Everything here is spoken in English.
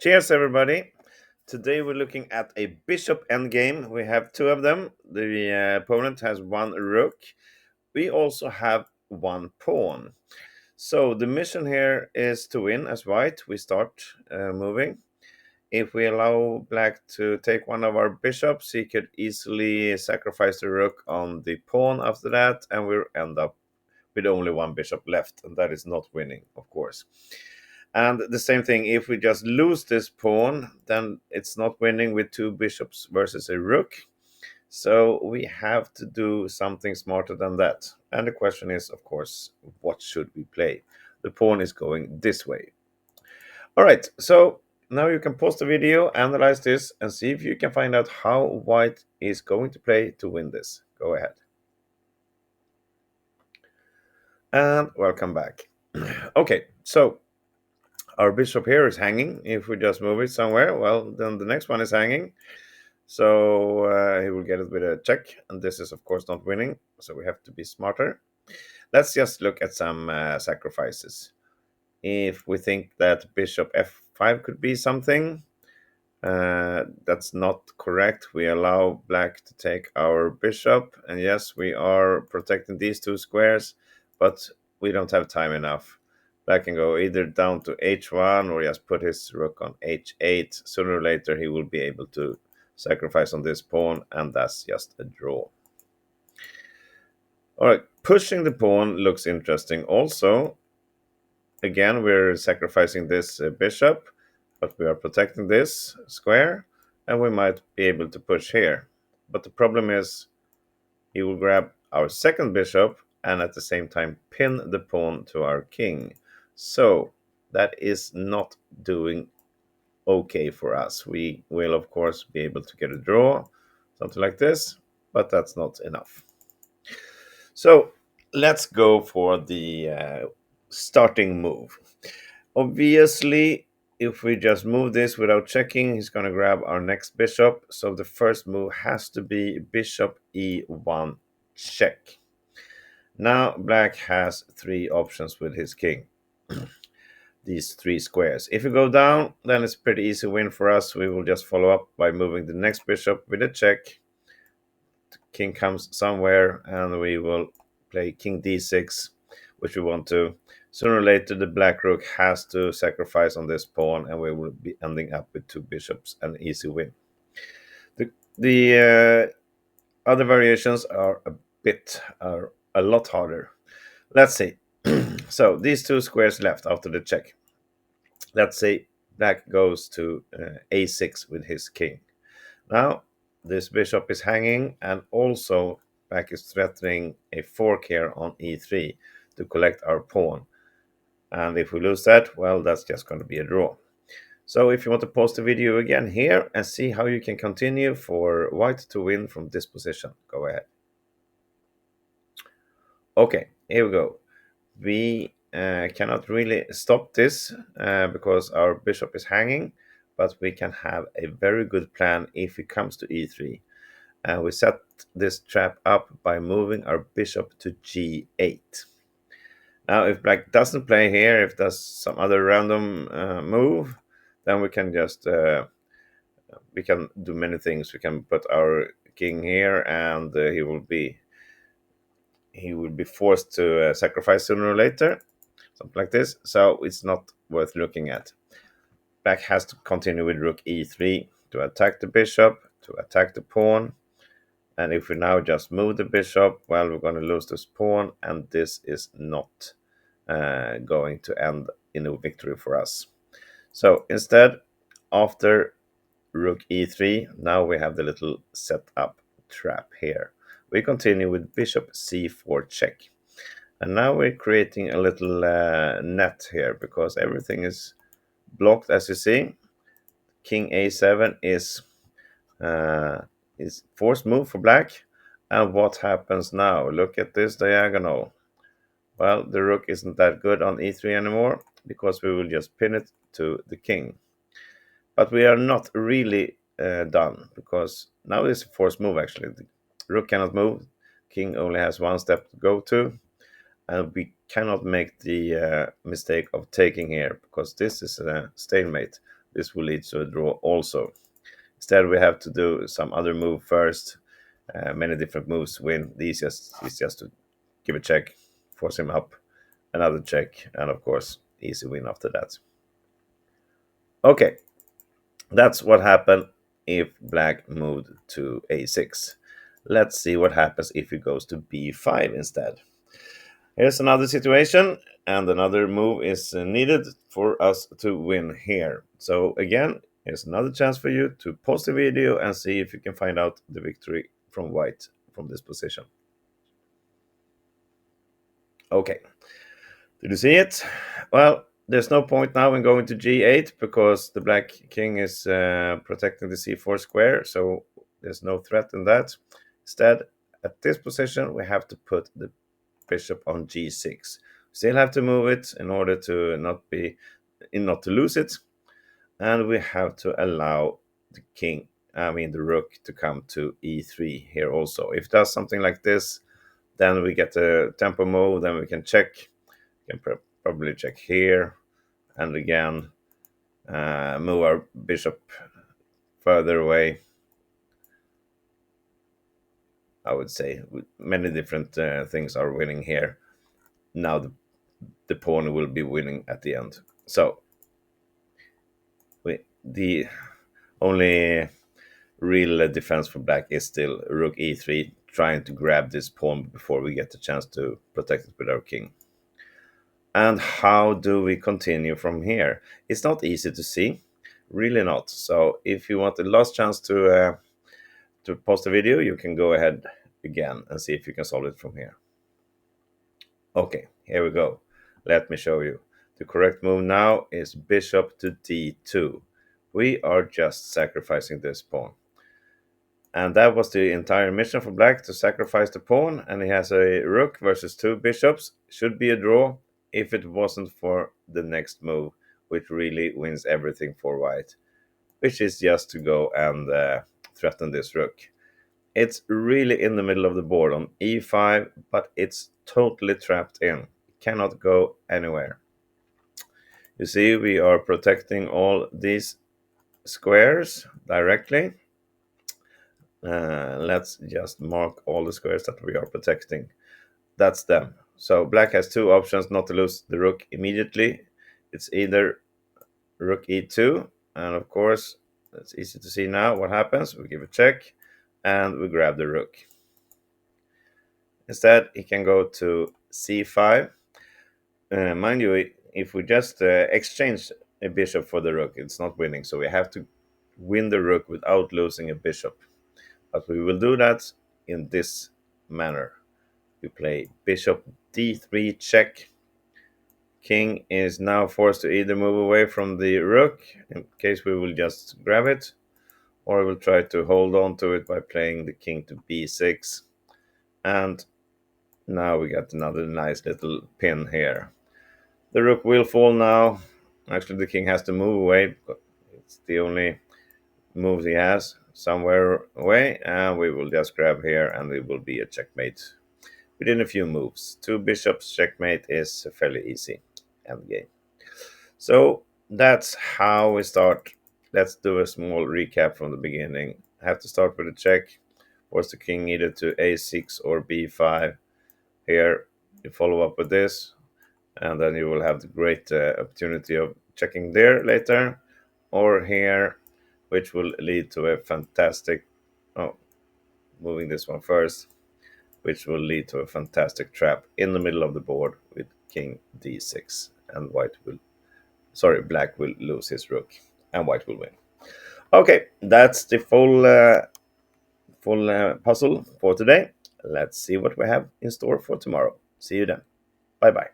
Cheers, everybody. Today we're looking at a bishop endgame. We have two of them. The opponent has one rook. We also have one pawn. So the mission here is to win as white. We start moving. If we allow black to take one of our bishops, he could easily sacrifice the rook on the pawn after that, and we'll end up with only one bishop left, and that is not winning, of course. And the same thing, if we just lose this pawn, then it's not winning with two bishops versus a rook. So we have to do something smarter than that. And the question is, of course, what should we play? The pawn is going this way. All right, so now you can pause the video, analyze this, and see if you can find out how white is going to play to win this. Go ahead. And welcome back. Okay, so our bishop here is hanging. If we just move it somewhere, well, then the next one is hanging. So he will get it with a check. And this is, of course, not winning. So we have to be smarter. Let's just look at some sacrifices. If we think that bishop f5 could be something, that's not correct. We allow black to take our bishop. And yes, we are protecting these two squares, but we don't have time enough. Black can go either down to h1 or just put his rook on h8. Sooner or later, he will be able to sacrifice on this pawn, and that's just a draw. All right, pushing the pawn looks interesting. Also, again, we're sacrificing this bishop, but we are protecting this square, and we might be able to push here. But the problem is he will grab our second bishop and at the same time pin the pawn to our king. So that is not doing okay for us. We will, of course, be able to get a draw, something like this, but that's not enough. So let's go for the starting move. Obviously, if we just move this without checking, he's going to grab our next bishop. So the first move has to be bishop e1 check. Now black has three options with his king. These three squares. If we go down, then it's pretty easy win for us. We will just follow up by moving the next bishop with a check. The king comes somewhere, and we will play king d6, which we want to. Sooner or later, the black rook has to sacrifice on this pawn, and we will be ending up with two bishops, an easy win. The other variations are a lot harder. Let's see. So these two squares left after the check. Let's say black goes to a6 with his king. Now this bishop is hanging, and also black is threatening a fork here on e3 to collect our pawn. And if we lose that, well, that's just going to be a draw. So if you want to pause the video again here and see how you can continue for white to win from this position, go ahead. Okay, here we go. We cannot really stop this because our bishop is hanging, but we can have a very good plan if it comes to e3. And we set this trap up by moving our bishop to g8. Now, if black doesn't play here, if there's some other random move, then we can just we can do many things. We can put our king here, and he will be forced to sacrifice sooner or later, something like this. So it's not worth looking at. Black has to continue with rook e3 to attack the bishop, to attack the pawn. And if we now just move the bishop, well, we're going to lose this pawn, and this is not going to end in a victory for us. So instead, after rook e3, now we have the little setup trap here. We continue with bishop c4 check. And now we're creating a little net here because everything is blocked, as you see. King a7 is forced move for black. And what happens now? Look at this diagonal. Well, the rook isn't that good on e3 anymore because we will just pin it to the king. But we are not really done because now it's a forced move actually. The rook cannot move. King only has one step to go to. And we cannot make the mistake of taking here because this is a stalemate. this will lead to a draw also. Instead, we have to do some other move first. Many different moves to win. The easiest is just to give a check, force him up, another check, and of course, easy win after that. Okay, that's what happened if black moved to a6. Let's see what happens if he goes to b5 instead. Here's another situation, and another move is needed for us to win here. So again, here's another chance for you to pause the video and see if you can find out the victory from white from this position. Okay, did you see it? Well, there's no point now in going to g8 because the black king is protecting the c4 square, so there's no threat in that. Instead, at this position, we have to put the bishop on g6. Still have to move it in order to not to lose it, and we have to allow the rook to come to e3 here also. If it does something like this, then we get a tempo move, then we can check. We can probably check here, and again move our bishop further away. I would say many different things are winning here. Now the pawn will be winning at the end. So the only real defense for black is still rook e3, trying to grab this pawn before we get the chance to protect it with our king. And how do we continue from here? It's not easy to see, really not. So if you want the last chance to pause the video, you can go ahead again and see if you can solve it from here. Okay, here we go. Let me show you. The correct move now is bishop to d2. We are just sacrificing this pawn. And that was the entire mission for black, to sacrifice the pawn. And he has a rook versus two bishops. Should be a draw if it wasn't for the next move, which really wins everything for white, which is just to go and threaten this rook. It's really in the middle of the board on e5, but it's totally trapped in. It cannot go anywhere. You see, we are protecting all these squares directly. Let's just mark all the squares that we are protecting. That's them. So black has two options not to lose the rook immediately. It's either rook e2, and of course, it's easy to see now what happens. We give a check, and we grab the rook. Instead, he can go to c5. Mind you, if we just exchange a bishop for the rook, it's not winning. So we have to win the rook without losing a bishop. But we will do that in this manner. We play bishop d3 check. King is now forced to either move away from the rook, in case we will just grab it, or we'll try to hold on to it by playing the king to b6. And now we got another nice little pin here. The rook will fall now. Actually, the king has to move away. It's the only move he has somewhere away, and we will just grab here, and it will be a checkmate within a few moves. Two bishops checkmate is fairly easy endgame. So that's how we start. Let's do a small recap from the beginning. I have to start with a check. Force the king either to a6 or b5. Here you follow up with this, and then you will have the great opportunity of checking there later, or here, which will lead to a fantastic, moving this one first, which will lead to a fantastic trap in the middle of the board with king d6, and black will lose his rook, and white will win. Okay, that's the full puzzle for today. Let's see what we have in store for tomorrow. See you then. Bye bye.